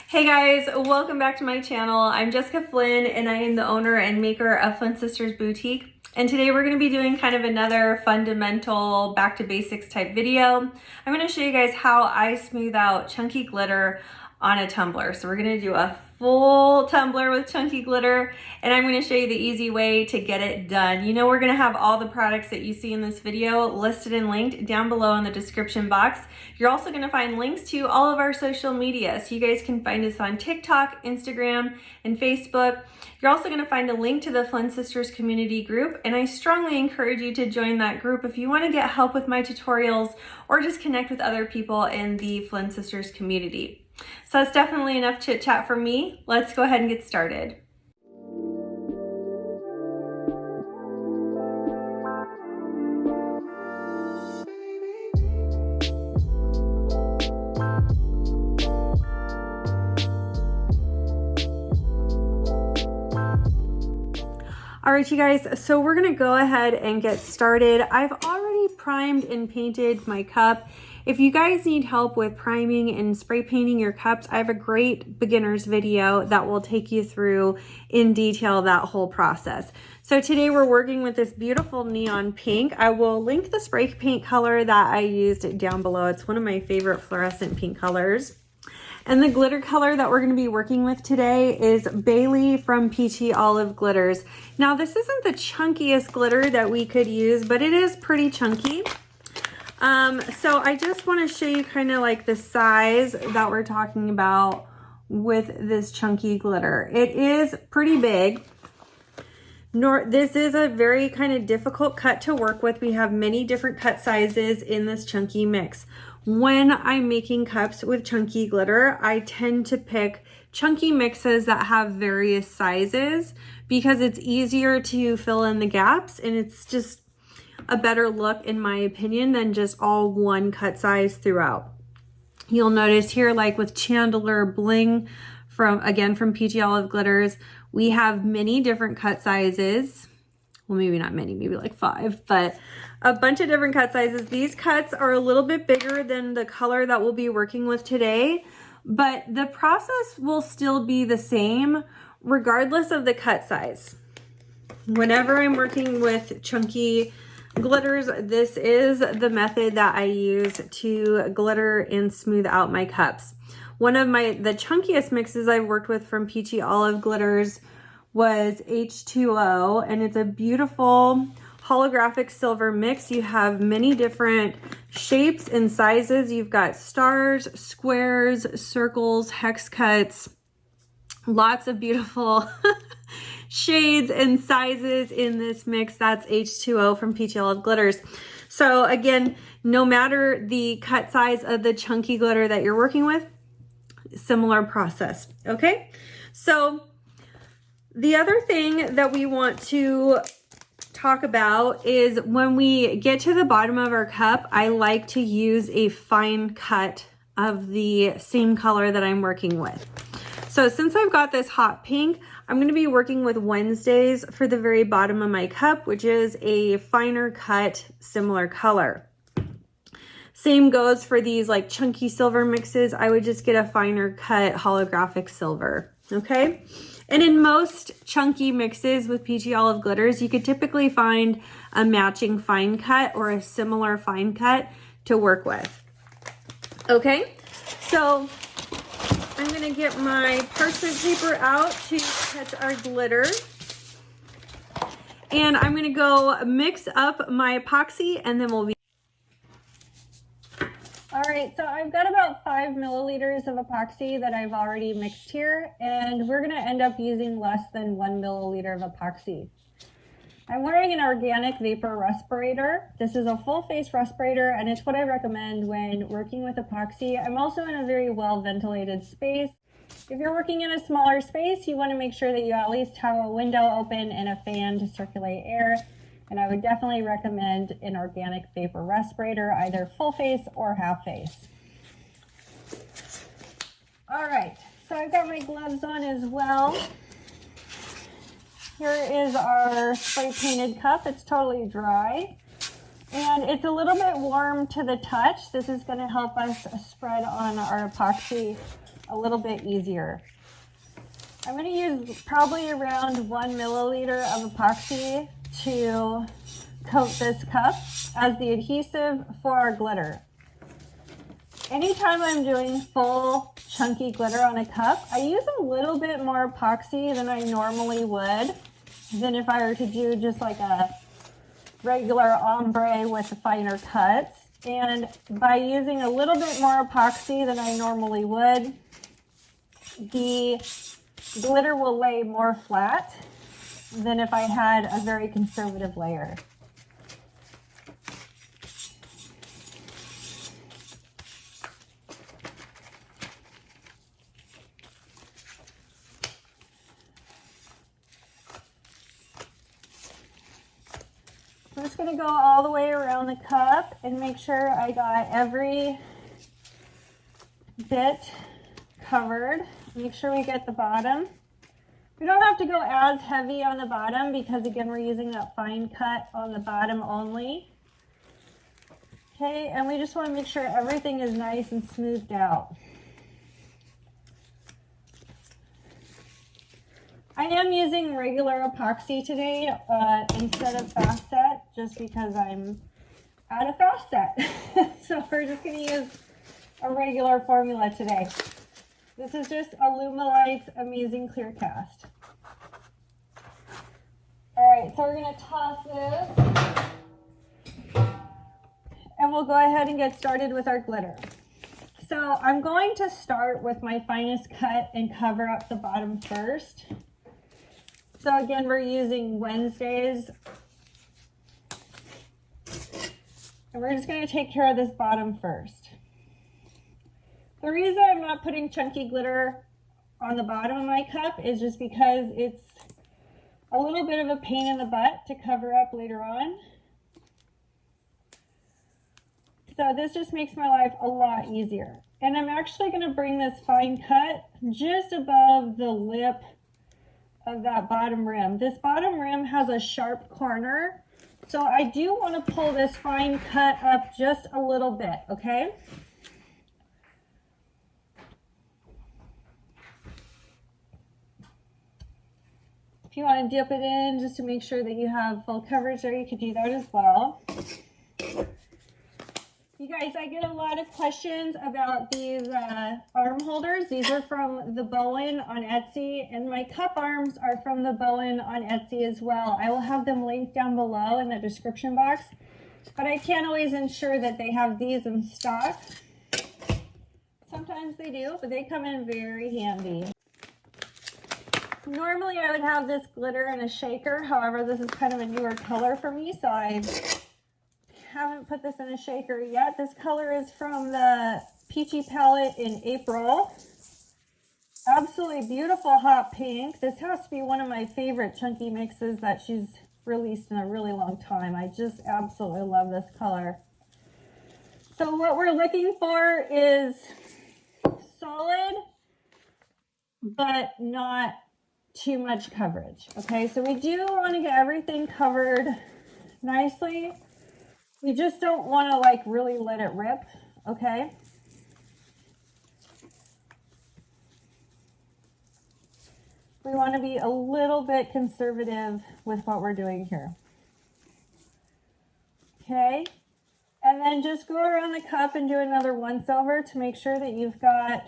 Hey guys, welcome back to my channel. I'm Jessica Flynn and I am the owner and maker of Flynn Sisters Boutique. And today we're going to be doing kind of another fundamental back to basics type video. I'm going to show you guys how I smooth out chunky glitter on a tumbler. So we're going to do a full tumbler with chunky glitter, and I'm going to show you the easy way to get it done. You know, we're going to have all the products that you see in this video listed and linked down below in the description box. You're also going to find links to all of our social media, so you guys can find us on TikTok, Instagram, and Facebook. You're also going to find a link to the Flynn Sisters community group, and I strongly encourage you to join that group if you want to get help with my tutorials or just connect with other people in the Flynn Sisters community. So that's definitely enough chit chat for me. Let's go ahead and get started. All right, you guys, so we're gonna go ahead and get started. I've already primed and painted my cup. If you guys need help with priming and spray painting your cups, I have a great beginner's video that will take you through in detail that whole process. So today we're working with this beautiful neon pink. I will link the spray paint color that I used down below. It's one of my favorite fluorescent pink colors. And the glitter color that we're going to be working with today is Bailey from Peachy Olive Glitters. Now this isn't the chunkiest glitter that we could use, but it is pretty chunky. So I just want to show you kind of like the size that we're talking about with this chunky glitter. It is pretty big. This is a very kind of difficult cut to work with. We have many different cut sizes in this chunky mix. When I'm making cups with chunky glitter, I tend to pick chunky mixes that have various sizes because it's easier to fill in the gaps, and it's just a better look in my opinion than just all one cut size throughout. You'll notice here, like with Chandler Bling from Peachy Olive Glitters, we have many different cut sizes. Well, maybe not many, maybe like 5, but a bunch of different cut sizes. These cuts are a little bit bigger than the color that we'll be working with today, but the process will still be the same regardless of the cut size. Whenever I'm working with chunky glitters, this is the method that I use to glitter and smooth out my cups. One of the chunkiest mixes I've worked with from Peachy Olive Glitters was H20, and it's a beautiful holographic silver mix. You have many different shapes and sizes. You've got stars, squares, circles, hex cuts, lots of beautiful shades and sizes in this mix. That's H20 from Peachy Olive Glitters. So again, no matter the cut size of the chunky glitter that you're working with, similar process, okay? So the other thing that we want to talk about is when we get to the bottom of our cup, I like to use a fine cut of the same color that I'm working with. So since I've got this hot pink, I'm going to be working with Wednesdays for the very bottom of my cup, which is a finer cut, similar color. Same goes for these like chunky silver mixes. I would just get a finer cut holographic silver, okay? And in most chunky mixes with Peachy Olive Glitters, you could typically find a matching fine cut or a similar fine cut to work with, okay? So I'm gonna get my parchment paper out to catch our glitter. And I'm gonna go mix up my epoxy and then we'll be... All right, so I've got about 5 milliliters of epoxy that I've already mixed here, and we're gonna end up using less than 1 milliliter of epoxy. I'm wearing an organic vapor respirator. This is a full face respirator, and it's what I recommend when working with epoxy. I'm also in a very well ventilated space. If you're working in a smaller space, you wanna make sure that you at least have a window open and a fan to circulate air. And I would definitely recommend an organic vapor respirator, either full face or half face. All right, so I've got my gloves on as well. Here is our spray painted cup. It's totally dry. And it's a little bit warm to the touch. This is going to help us spread on our epoxy a little bit easier. I'm going to use probably around 1 milliliter of epoxy to coat this cup as the adhesive for our glitter. Anytime I'm doing full chunky glitter on a cup, I use a little bit more epoxy than I normally would, than if I were to do just like a regular ombre with the finer cuts. And by using a little bit more epoxy than I normally would, the glitter will lay more flat than if I had a very conservative layer. I'm just going to go all the way around the cup and make sure I got every bit covered. Make sure we get the bottom. We don't have to go as heavy on the bottom because again we're using that fine cut on the bottom only. Okay, and we just want to make sure everything is nice and smoothed out. I am using regular epoxy today instead of fast set just because I'm out of fast set. So we're just going to use a regular formula today. This is just Alumilite's Amazing Clear Cast. All right, so we're going to toss this. And we'll go ahead and get started with our glitter. So I'm going to start with my finest cut and cover up the bottom first. So again, we're using Wednesdays. And we're just going to take care of this bottom first. The reason I'm not putting chunky glitter on the bottom of my cup is just because it's a little bit of a pain in the butt to cover up later on. So this just makes my life a lot easier. And I'm actually going to bring this fine cut just above the lip of that bottom rim. This bottom rim has a sharp corner, so I do want to pull this fine cut up just a little bit, okay? If you want to dip it in just to make sure that you have full coverage there, you could do that as well. You guys, I get a lot of questions about these arm holders. These are from the Bowen on Etsy, and my cup arms are from the Bowen on Etsy as well. I will have them linked down below in the description box, but I can't always ensure that they have these in stock. Sometimes they do, but they come in very handy. Normally I would have this glitter in a shaker. However, this is kind of a newer color for me, so I haven't put this in a shaker yet. This color is from the Peachy palette in April. Absolutely beautiful hot pink. This has to be one of my favorite chunky mixes that she's released in a really long time. I just absolutely love this color. So what we're looking for is solid, but not too much coverage. Okay, so we do want to get everything covered nicely. We just don't want to like really let it rip, okay? We want to be a little bit conservative with what we're doing here. Okay, and then just go around the cup and do another once over to make sure that you've got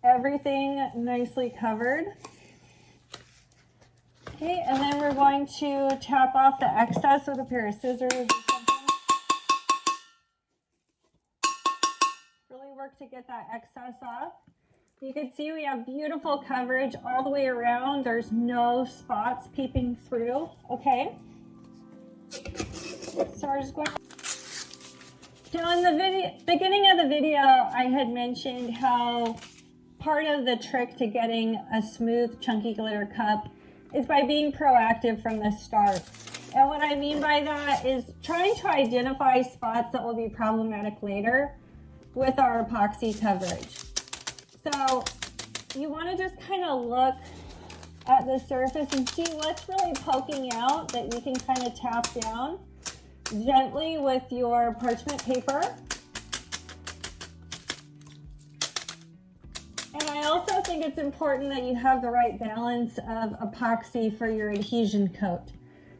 everything nicely covered. Okay, and then we're going to tap off the excess with a pair of scissors or something. Really work to get that excess off. You can see we have beautiful coverage all the way around. There's no spots peeping through, okay? So we're just going to... Now in the beginning of the video, I had mentioned how part of the trick to getting a smooth, chunky glitter cup is by being proactive from the start. And what I mean by that is trying to identify spots that will be problematic later with our epoxy coverage. So you want to just kind of look at the surface and see what's really poking out that you can kind of tap down gently with your parchment paper. also think it's important that you have the right balance of epoxy for your adhesion coat.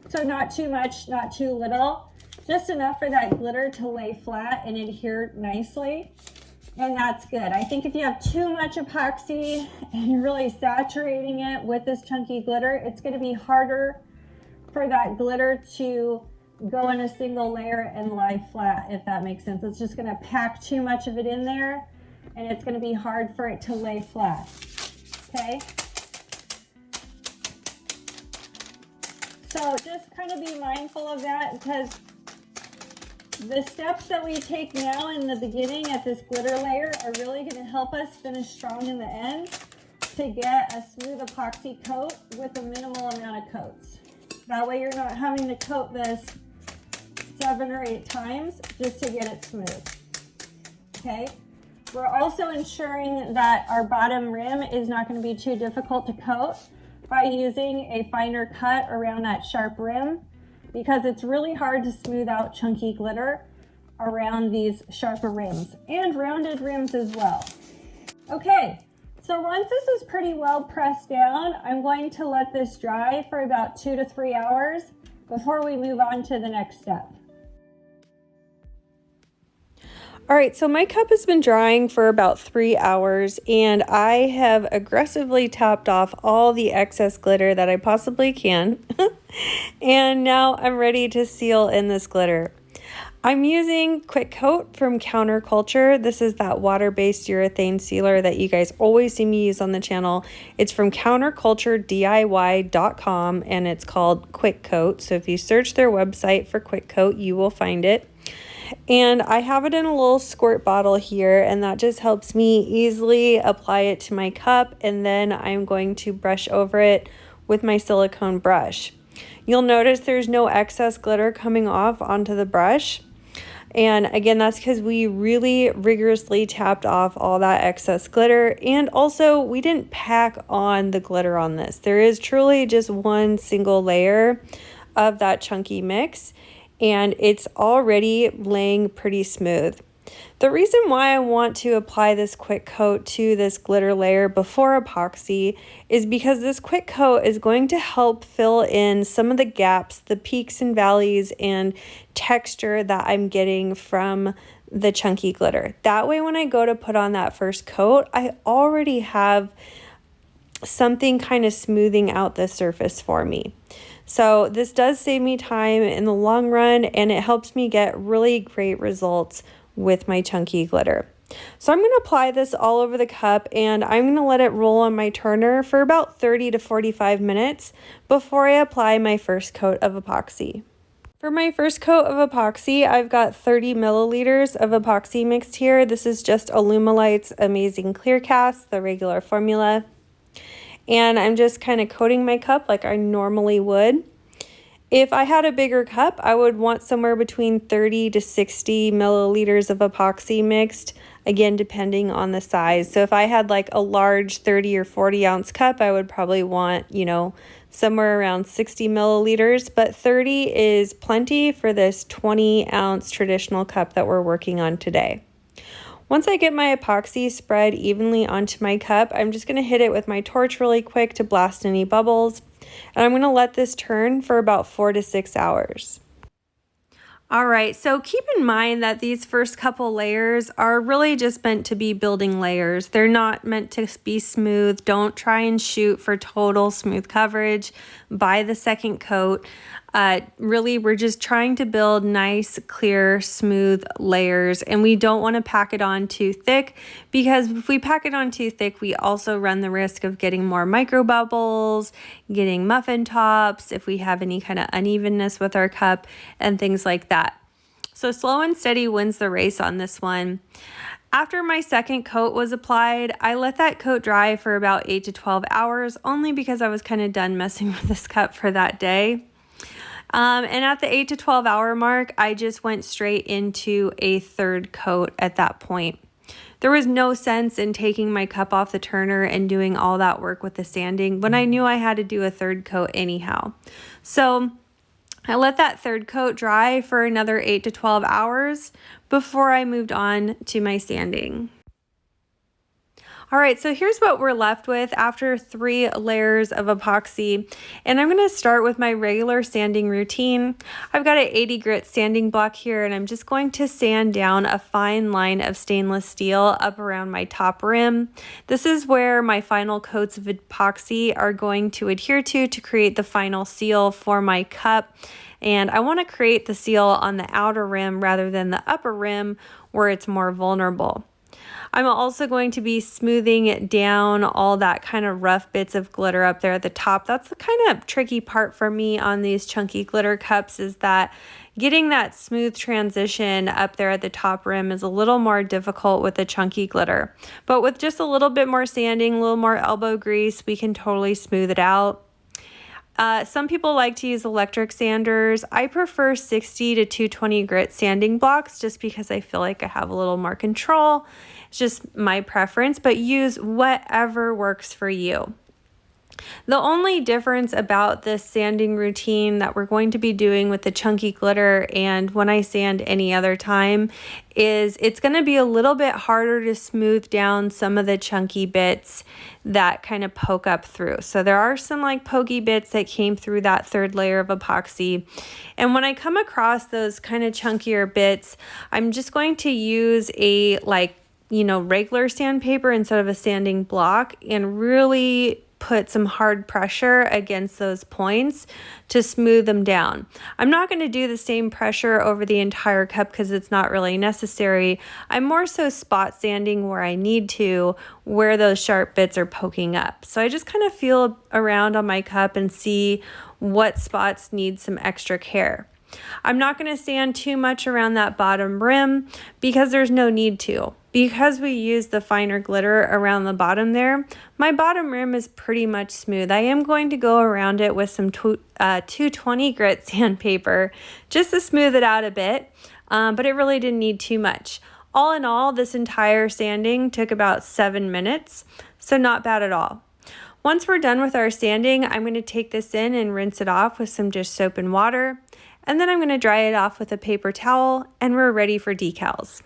So not too much, not too little, just enough for that glitter to lay flat and adhere nicely. And that's good. I think if you have too much epoxy and you're really saturating it with this chunky glitter, it's going to be harder for that glitter to go in a single layer and lie flat, if that makes sense. It's just going to pack too much of it in there, and it's going to be hard for it to lay flat. Okay? So just kind of be mindful of that, because the steps that we take now in the beginning at this glitter layer are really going to help us finish strong in the end to get a smooth epoxy coat with a minimal amount of coats. That way you're not having to coat this 7 or 8 times just to get it smooth. Okay? We're also ensuring that our bottom rim is not going to be too difficult to coat by using a finer cut around that sharp rim, because it's really hard to smooth out chunky glitter around these sharper rims, and rounded rims as well. Okay, so once this is pretty well pressed down, I'm going to let this dry for about 2 to 3 hours before we move on to the next step. All right, so my cup has been drying for about 3 hours, and I have aggressively topped off all the excess glitter that I possibly can. And now I'm ready to seal in this glitter. I'm using Quick Coat from Counterculture. This is that water-based urethane sealer that you guys always see me use on the channel. It's from counterculturediy.com, and it's called Quick Coat. So if you search their website for Quick Coat, you will find it. And I have it in a little squirt bottle here, and that just helps me easily apply it to my cup, and then I'm going to brush over it with my silicone brush. You'll notice there's no excess glitter coming off onto the brush. And again, that's because we really rigorously tapped off all that excess glitter, and also we didn't pack on the glitter on this. There is truly just one single layer of that chunky mix, and it's already laying pretty smooth. The reason why I want to apply this quick coat to this glitter layer before epoxy is because this quick coat is going to help fill in some of the gaps, the peaks and valleys and texture that I'm getting from the chunky glitter. That way when I go to put on that first coat, I already have something kind of smoothing out the surface for me. So this does save me time in the long run, and it helps me get really great results with my chunky glitter. So I'm going to apply this all over the cup, and I'm going to let it roll on my turner for about 30 to 45 minutes before I apply my first coat of epoxy. For my first coat of epoxy, I've got 30 milliliters of epoxy mixed here. This is just Alumilite's Amazing Clear Cast, the regular formula. And I'm just kind of coating my cup like I normally would. If I had a bigger cup, I would want somewhere between 30 to 60 milliliters of epoxy mixed, again, depending on the size. So if I had like a large 30 or 40 ounce cup, I would probably want, somewhere around 60 milliliters, but 30 is plenty for this 20 ounce traditional cup that we're working on today. Once I get my epoxy spread evenly onto my cup, I'm just going to hit it with my torch really quick to blast any bubbles. And I'm going to let this turn for about 4 to 6 hours. All right, so keep in mind that these first couple layers are really just meant to be building layers. They're not meant to be smooth. Don't try and shoot for total smooth coverage by the second coat. Really, we're just trying to build nice, clear, smooth layers, and we don't want to pack it on too thick, because if we pack it on too thick, we also run the risk of getting more micro bubbles, getting muffin tops, if we have any kind of unevenness with our cup and things like that. So slow and steady wins the race on this one. After my second coat was applied, I let that coat dry for about 8 to 12 hours, only because I was kind of done messing with this cup for that day. And at the 8 to 12 hour mark, I just went straight into a third coat at that point. There was no sense in taking my cup off the turner and doing all that work with the sanding when I knew I had to do a third coat anyhow. So I let that third coat dry for another 8 to 12 hours before I moved on to my sanding. All right, so here's what we're left with after 3 layers of epoxy. And I'm gonna start with my regular sanding routine. I've got an 80 grit sanding block here, and I'm just going to sand down a fine line of stainless steel up around my top rim. This is where my final coats of epoxy are going to adhere to create the final seal for my cup. And I wanna create the seal on the outer rim rather than the upper rim where it's more vulnerable. I'm also going to be smoothing down all that kind of rough bits of glitter up there at the top. That's the kind of tricky part for me on these chunky glitter cups, is that getting that smooth transition up there at the top rim is a little more difficult with the chunky glitter. But with just a little bit more sanding, a little more elbow grease, we can totally smooth it out. Some people like to use electric sanders. I prefer 60 to 220 grit sanding blocks just because I feel like I have a little more control. It's just my preference, but use whatever works for you. The only difference about this sanding routine that we're going to be doing with the chunky glitter and when I sand any other time is it's going to be a little bit harder to smooth down some of the chunky bits that kind of poke up through. So there are some like pokey bits that came through that 3rd layer of epoxy. And when I come across those kind of chunkier bits, I'm just going to use a regular sandpaper instead of a sanding block and really put some hard pressure against those points to smooth them down. I'm not going to do the same pressure over the entire cup because it's not really necessary. I'm more so spot sanding where I need to, where those sharp bits are poking up. So I just kind of feel around on my cup and see what spots need some extra care. I'm not going to sand too much around that bottom rim because there's no need to. Because we use the finer glitter around the bottom there, my bottom rim is pretty much smooth. I am going to go around it with some 220 grit sandpaper just to smooth it out a bit, but it really didn't need too much. All in all, this entire sanding took about 7 minutes, so not bad at all. Once we're done with our sanding, I'm going to take this in and rinse it off with some dish soap and water, and then I'm going to dry it off with a paper towel, and we're ready for decals.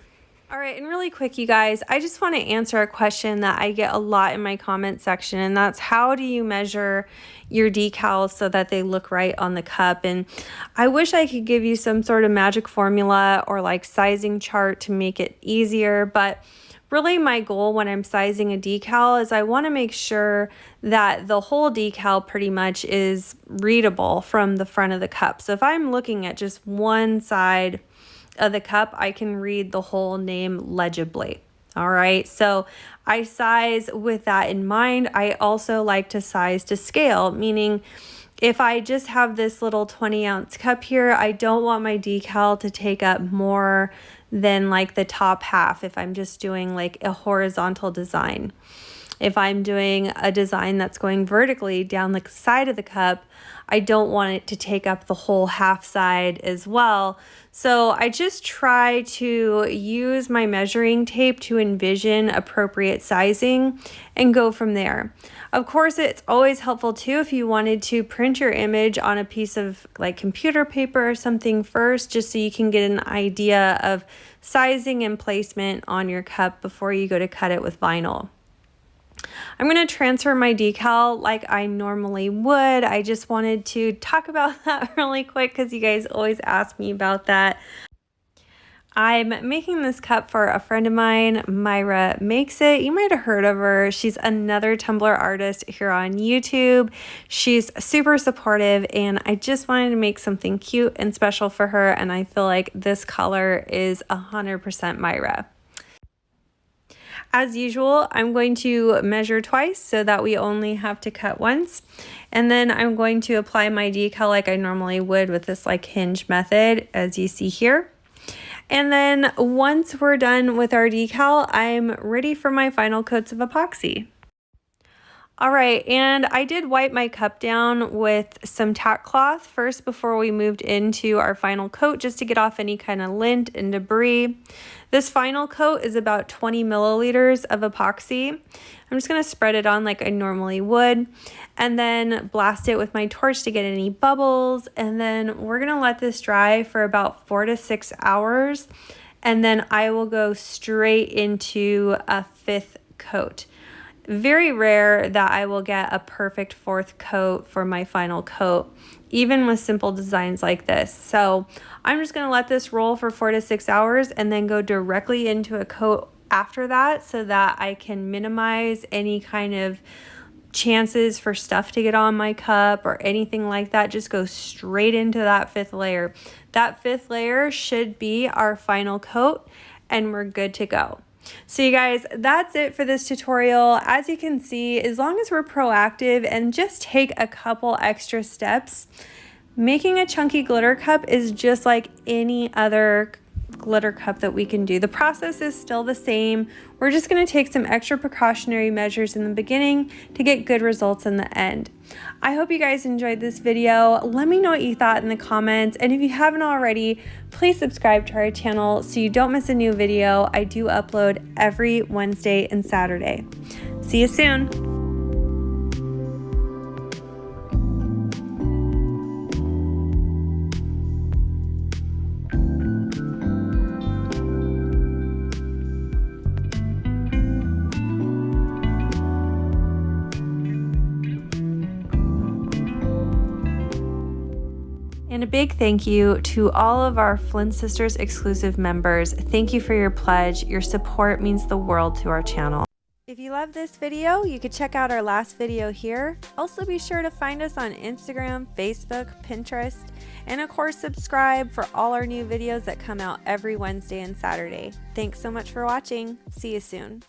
All right, and really quick, you guys, I just want to answer a question that I get a lot in my comment section, and that's how do you measure your decals so that they look right on the cup? And I wish I could give you some sort of magic formula or like sizing chart to make it easier, but really my goal when I'm sizing a decal is I want to make sure that the whole decal pretty much is readable from the front of the cup. So if I'm looking at just one side of the cup, I can read the whole name legibly. All right, so I size with that in mind. I also like to size to scale, meaning if I just have this little 20-ounce cup here, I don't want my decal to take up more than like the top half if I'm just doing like a horizontal design. If I'm doing a design that's going vertically down the side of the cup, I don't want it to take up the whole half side as well. So I just try to use my measuring tape to envision appropriate sizing and go from there. Of course, it's always helpful too if you wanted to print your image on a piece of like computer paper or something first, just so you can get an idea of sizing and placement on your cup before you go to cut it with vinyl. I'm going to transfer my decal like I normally would. I just wanted to talk about that really quick because you guys always ask me about that. I'm making this cup for a friend of mine, Myra Makes It. You might have heard of her. She's another Tumbler artist here on YouTube. She's super supportive, and I just wanted to make something cute and special for her, and I feel like this color is 100% Myra. As usual, I'm going to measure twice so that we only have to cut once. And then I'm going to apply my decal like I normally would with this like hinge method, as you see here. And then once we're done with our decal, I'm ready for my final coats of epoxy. All right, and I did wipe my cup down with some tack cloth first before we moved into our final coat, just to get off any kind of lint and debris. This final coat is about 20 milliliters of epoxy. I'm just gonna spread it on like I normally would, and then blast it with my torch to get any bubbles, and then we're gonna let this dry for about 4 to 6 hours, and then I will go straight into a 5th coat. very rare that I will get a perfect fourth coat for my final coat, even with simple designs like this. So I'm just going to let this roll for 4 to 6 hours and then go directly into a coat after that so that I can minimize any kind of chances for stuff to get on my cup or anything like that. Just go straight into that 5th layer. That 5th layer should be our final coat and we're good to go. So you guys, that's it for this tutorial. As you can see, as long as we're proactive and just take a couple extra steps, making a chunky glitter cup is just like any other glitter cup that we can do. The process is still the same. We're just going to take some extra precautionary measures in the beginning to get good results in the end. I hope you guys enjoyed this video. Let me know what you thought in the comments, and if you haven't already, please subscribe to our channel so you don't miss a new video. I do upload every Wednesday and Saturday. See you soon. And a big thank you to all of our Flynn Sisters exclusive members. Thank you for your pledge. Your support means the world to our channel. If you love this video, you could check out our last video here. Also be sure to find us on Instagram, Facebook, Pinterest, and of course subscribe for all our new videos that come out every Wednesday and Saturday. Thanks so much for watching. See you soon.